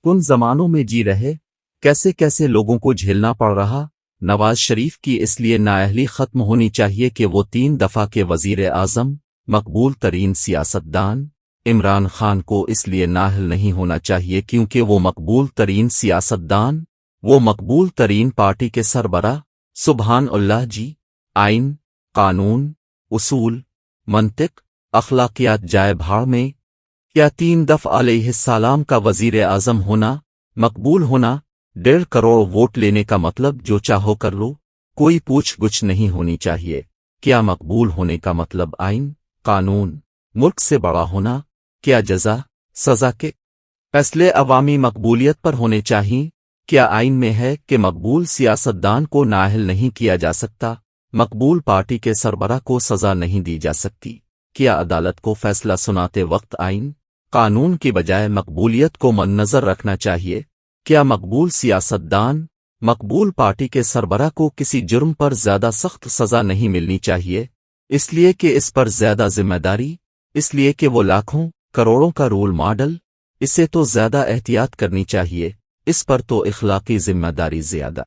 کن زمانوں میں جی رہے، کیسے کیسے لوگوں کو جھیلنا پڑ رہا۔ نواز شریف کی اس لیے نااہلی ختم ہونی چاہیے کہ وہ 3 دفعہ کے وزیر اعظم، مقبول ترین سیاستدان عمران خان کو اس لیے نااہل نہیں ہونا چاہیے کیونکہ وہ مقبول ترین سیاستدان، وہ مقبول ترین پارٹی کے سربراہ۔ سبحان اللہ جی، آئین، قانون، اصول، منطق، اخلاقیات جائے بھاڑ میں۔ کیا 3 دفعہ علیہ السلام کا وزیر اعظم ہونا، مقبول ہونا، 1.5 کروڑ ووٹ لینے کا مطلب جو چاہو کر لو، کوئی پوچھ گچھ نہیں ہونی چاہیے؟ کیا مقبول ہونے کا مطلب آئین، قانون، ملک سے بڑا ہونا؟ کیا جزا، سزا کے فیصلے عوامی مقبولیت پر ہونے چاہئیں؟ کیا آئین میں ہے کہ مقبول سیاستدان کو نااہل نہیں کیا جا سکتا، مقبول پارٹی کے سربراہ کو سزا نہیں دی جا سکتی؟ کیا عدالت کو فیصلہ سناتے وقت آئین، قانون کی بجائے مقبولیت کو مد نظر رکھنا چاہیے؟ کیا مقبول سیاستدان، مقبول پارٹی کے سربراہ کو کسی جرم پر زیادہ سخت سزا نہیں ملنی چاہیے، اس لیے کہ اس پر زیادہ ذمہ داری، اس لیے کہ وہ لاکھوں کروڑوں کا رول ماڈل؟ اسے تو زیادہ احتیاط کرنی چاہیے، اس پر تو اخلاقی ذمہ داری زیادہ۔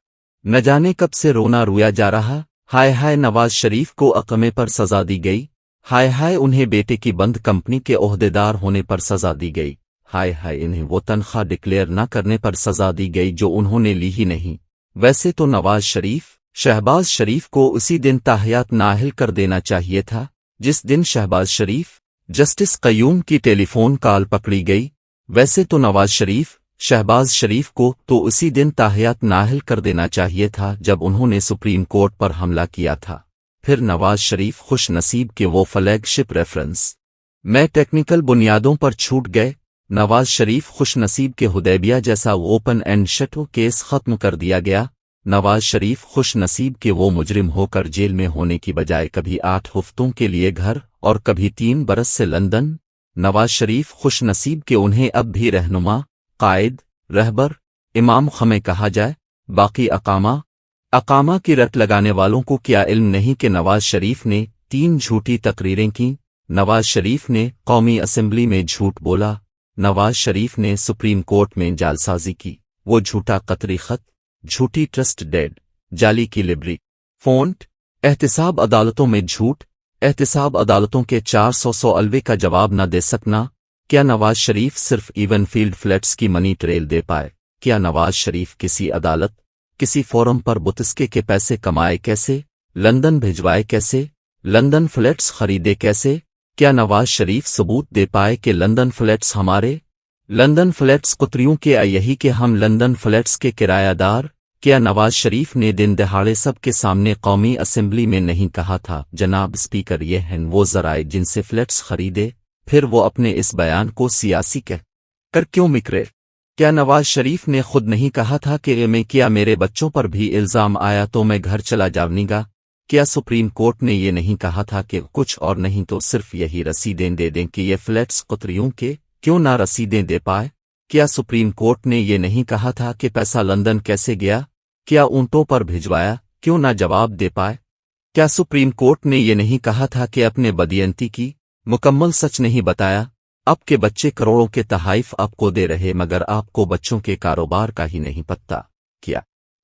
نہ جانے کب سے رونا رویا جا رہا، ہائے ہائے نواز شریف کو اقامے پر سزا دی گئی، ہائے ہائے انہیں بیٹے کی بند کمپنی کے عہدیدار ہونے پر سزا دی گئی، ہائے ہائے انہیں وہ تنخواہ ڈکلیئر نہ کرنے پر سزا دی گئی جو انہوں نے لی ہی نہیں۔ ویسے تو نواز شریف، شہباز شریف کو اسی دن تاحیات نااہل کر دینا چاہیے تھا جس دن شہباز شریف، جسٹس قیوم کی ٹیلی فون کال پکڑی گئی۔ ویسے تو نواز شریف، شہباز شریف کو تو اسی دن تاحیات نااہل کر دینا چاہیے تھا جب انہوں نے سپریم کورٹ پر حملہ کیا تھا۔ پھر نواز شریف خوش نصیب کہ وہ فلیگ شپ ریفرنس میں ٹیکنیکل بنیادوں پر چھوٹ گئے۔ نواز شریف خوش نصیب کہ حدیبیہ جیسا اوپن اینڈ شٹ کیس ختم کر دیا گیا۔ نواز شریف خوش نصیب کہ وہ مجرم ہو کر جیل میں ہونے کی بجائے کبھی 8 ہفتوں کے لیے گھر اور کبھی 3 برس سے لندن۔ نواز شریف خوش نصیب کہ انہیں اب بھی رہنما، قائد، رہبر، امام خمیں کہا جائے۔ باقی اقامہ کی رٹ لگانے والوں کو کیا علم نہیں کہ نواز شریف نے 3 جھوٹی تقریریں کیں؟ نواز شریف نے قومی اسمبلی میں جھوٹ بولا، نواز شریف نے سپریم کورٹ میں جعلسازی کی، وہ جھوٹا قطری خط، جھوٹی ٹرسٹ ڈیڈ، جعلی کی لبری فونٹ، احتساب عدالتوں میں جھوٹ، احتساب عدالتوں کے 400 الوے کا جواب نہ دے سکنا۔ کیا نواز شریف صرف ایون فیلڈ فلیٹس کی منی ٹریل دے پائے؟ کیا نواز شریف کسی عدالت، کسی فورم پر بتسکے کے پیسے کمائے کیسے، لندن بھجوائے کیسے، لندن فلیٹس خریدے کیسے؟ کیا نواز شریف ثبوت دے پائے کہ لندن فلیٹس ہمارے، لندن فلیٹس قطریوں کے یہی کہ ہم لندن فلیٹس کے کرایہ دار؟ کیا نواز شریف نے دن دہاڑے سب کے سامنے قومی اسمبلی میں نہیں کہا تھا جناب اسپیکر یہ ہیں وہ ذرائع جن سے فلیٹس خریدے؟ پھر وہ اپنے اس بیان کو سیاسی کہہ کر کیوں مکرے؟ کیا نواز شریف نے خود نہیں کہا تھا کہ میں کیا میرے بچوں پر بھی الزام آیا تو میں گھر چلا جاؤں گا؟ کیا سپریم کورٹ نے یہ نہیں کہا تھا کہ کچھ اور نہیں تو صرف یہی رسیدیں دے دیں کہ یہ فلیٹس قطریوں کے کیوں نہ رسیدیں دے پائے؟ کیا سپریم کورٹ نے یہ نہیں کہا تھا کہ پیسہ لندن کیسے گیا؟ کیا اونٹوں پر بھجوایا کیوں نہ جواب دے پائے؟ کیا سپریم کورٹ نے یہ نہیں کہا تھا کہ اپنے بدینتی کی مکمل سچ نہیں بتایا؟ آپ کے بچے کروڑوں کے تحائف آپ کو دے رہے مگر آپ کو بچوں کے کاروبار کا ہی نہیں پتہ؟ کیا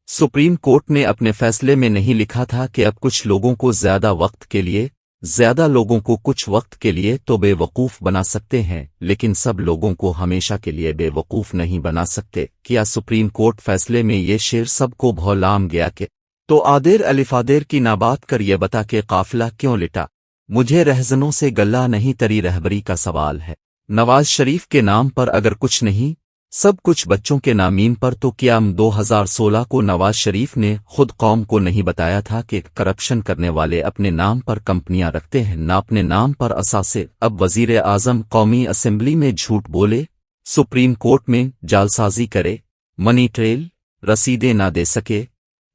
سپریم کورٹ نے اپنے فیصلے میں نہیں لکھا تھا کہ اب کچھ لوگوں کو زیادہ وقت کے لیے، زیادہ لوگوں کو کچھ وقت کے لیے تو بے وقوف بنا سکتے ہیں لیکن سب لوگوں کو ہمیشہ کے لیے بے وقوف نہیں بنا سکتے؟ کیا سپریم کورٹ فیصلے میں یہ شعر سب کو بھولام گیا کہ تو آدیر الفادیر کی نہ بات کر یہ بتا کہ قافلہ کیوں لٹا؟ مجھے رہزنوں سے گلہ نہیں تری رہبری کا سوال ہے۔ نواز شریف کے نام پر اگر کچھ نہیں سب کچھ بچوں کے نامین پر تو کیا 2016 کو نواز شریف نے خود قوم کو نہیں بتایا تھا کہ کرپشن کرنے والے اپنے نام پر کمپنیاں رکھتے ہیں نہ اپنے نام پر اثاثے؟ اب وزیر اعظم قومی اسمبلی میں جھوٹ بولے، سپریم کورٹ میں جعلسازی کرے، منی ٹریل، رسیدیں نہ دے سکے،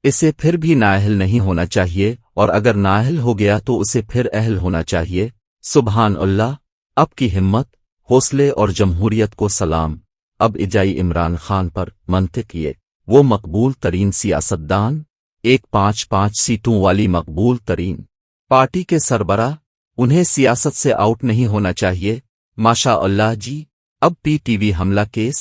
اسے پھر بھی نااہل نہیں ہونا چاہیے اور اگر نااہل ہو گیا تو اسے پھر اہل ہونا چاہیے۔ سبحان اللہ، اب کی ہمت، حوصلے اور جمہوریت کو سلام۔ اب اجائی عمران خان پر منطق یہ وہ مقبول ترین سیاستدان، 5 سیٹوں والی مقبول ترین پارٹی کے سربراہ، انہیں سیاست سے آؤٹ نہیں ہونا چاہیے؟ ماشاء اللہ جی، اب PTV حملہ کیس